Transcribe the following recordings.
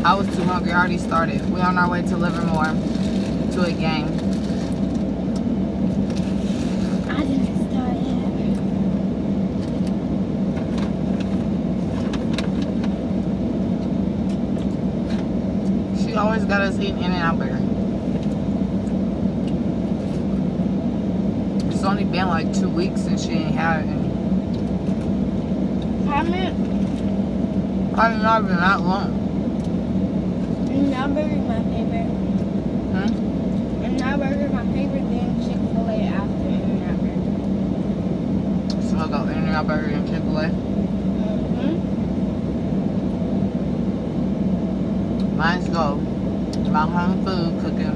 I was too hungry. I already started. We're on our way to Livermore to a game. I didn't start yet. She always got us eating In-N-Out Burger. It's only been like 2 weeks since she ain't had any. comment. Probably not been that long. In-N-Out Burger is my favorite. Hmm? In-N-Out Burger is my favorite, then Chick-fil-A after In-N-Out Burger. So I'll go In-N-Out Burger and Chick-fil-A. Mine's go my home food cooking.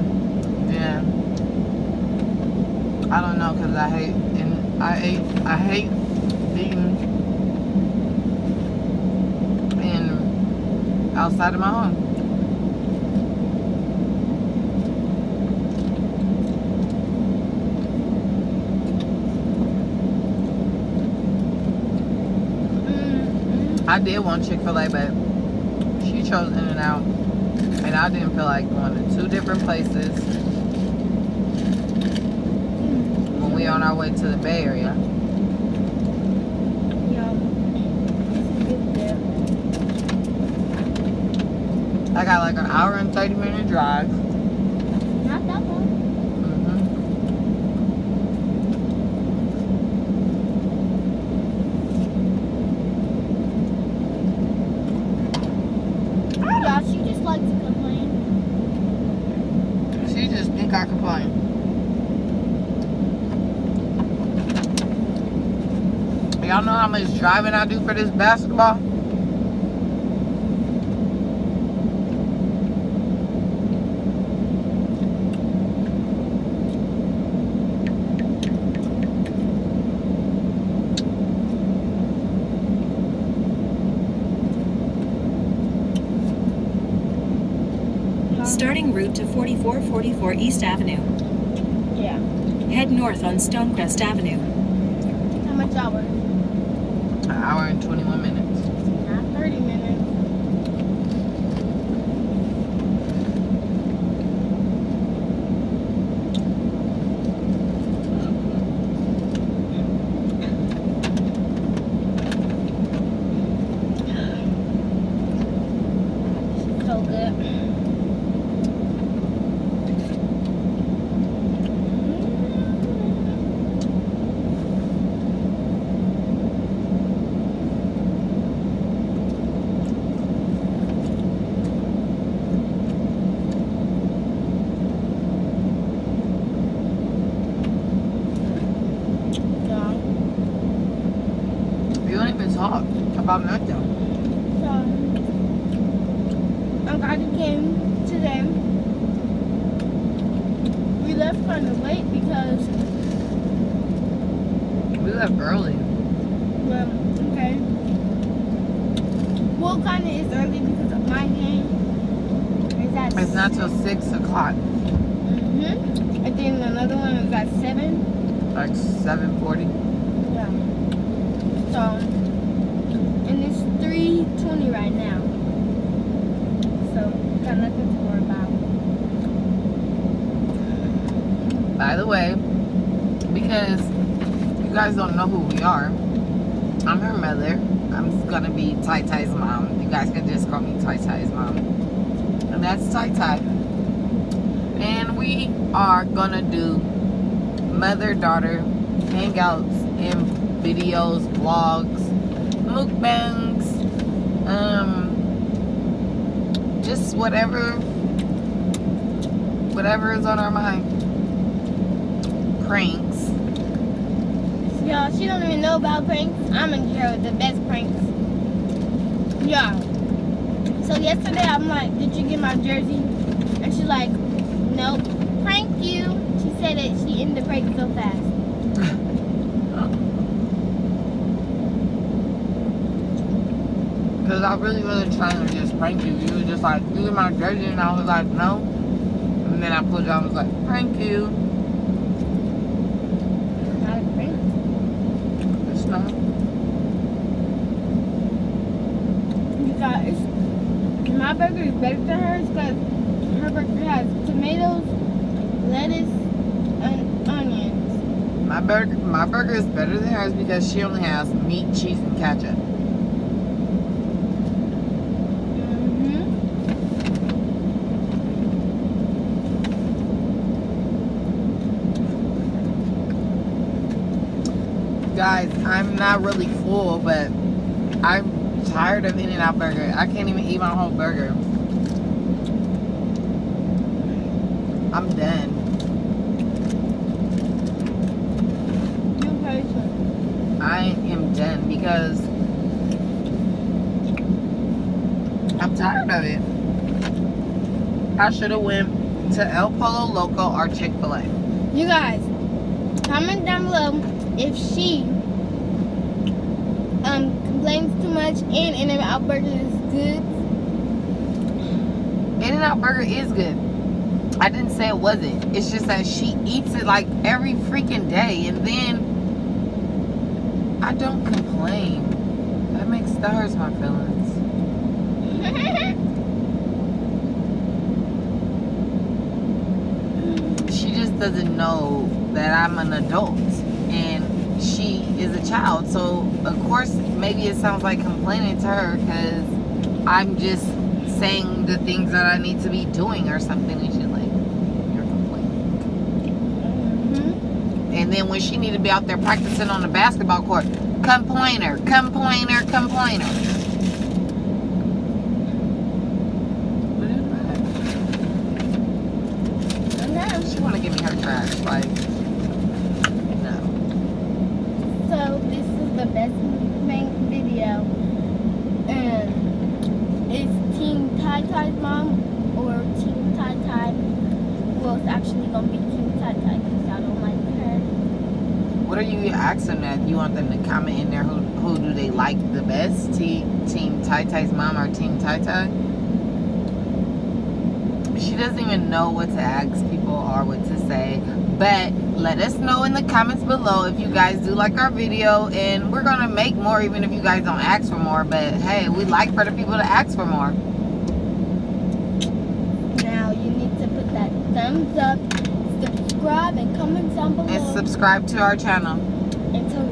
Then I don't know, cause I hate eating outside of my home. I did want Chick-fil-A, but she chose In-N-Out, and I didn't feel like going to 2 different places when we on our way to the Bay Area. I got like an hour and 30-minute drive. Not that long. Yeah, she just likes to complain. She just think I complain. Y'all know how much driving I do for this basketball? Starting route to 4444 East Avenue. Yeah. Head north on Stonecrest Avenue. How much hour? An hour and 21 minutes. Not 30 minutes. So good. You don't even talk about nothing. So, I'm glad you came today. We left kind of late because, We left early. well, okay. Well, kind of is early because of my game. It's not till 6 o'clock. And then another one is at 7. Like 7:40. Yeah. So, and it's 3:20 right now. So, got nothing to worry about. By the way, because you guys don't know who we are, I'm her mother. I'm gonna be TyTy's mom. You guys can just call me TyTy's mom. And that's TyTy. And we are gonna do mother-daughter hangouts and videos, vlogs, mukbangs, just whatever is on our mind. Pranks. Y'all, she don't even know about pranks. I'm gonna give her the best pranks. Yeah. So yesterday I'm like, did you get my jersey? And she's like, nope. Prank you. She said that she ended the prank so fast. Because I really wasn't trying to just prank you. You were just like, you get my jersey, and I was like, no. And then I pulled you out and was like, prank you. Not a prank. It's not. You guys, my my burger is better than hers because her burger has tomatoes, lettuce, and onions. My burger is better than hers because she only has meat, cheese, and ketchup. Guys, I'm not really full, but I'm tired of In-N-Out Burger. I can't even eat my whole burger. I'm done. I am done because I'm tired of it. I should have went to El Pollo Loco or Chick-fil-A. You guys, comment down below if she complains too much and In-N-Out Burger is good. In-N-Out Burger is good. I didn't say it wasn't. It's just that she eats it like every freaking day, and then I don't complain. That hurts my feelings. She just doesn't know that I'm an adult and she is a child. So of course maybe it sounds like complaining to her because I'm just saying the things that I need to be doing or something, and she's like, you're complaining. And then when she need to be out there practicing on the basketball court, complainer, complainer, complainer. She want to give me her trash, like, no. So this is the best main video, and it's Team TyTy's mom or Team TyTy. Well, it's actually gonna be Team TyTy because I don't like her. What are you asking that? You want them to comment in there who do they like the best? Team TyTy's mom or Team TyTy? She doesn't even know what to ask people or what to say. But let us know in the comments below if you guys do like our video, and we're gonna make more even if you guys don't ask for more. But hey, we like for the people to ask for more. Now you need to put that thumbs up, subscribe, and comment down below. And subscribe to our channel. And tell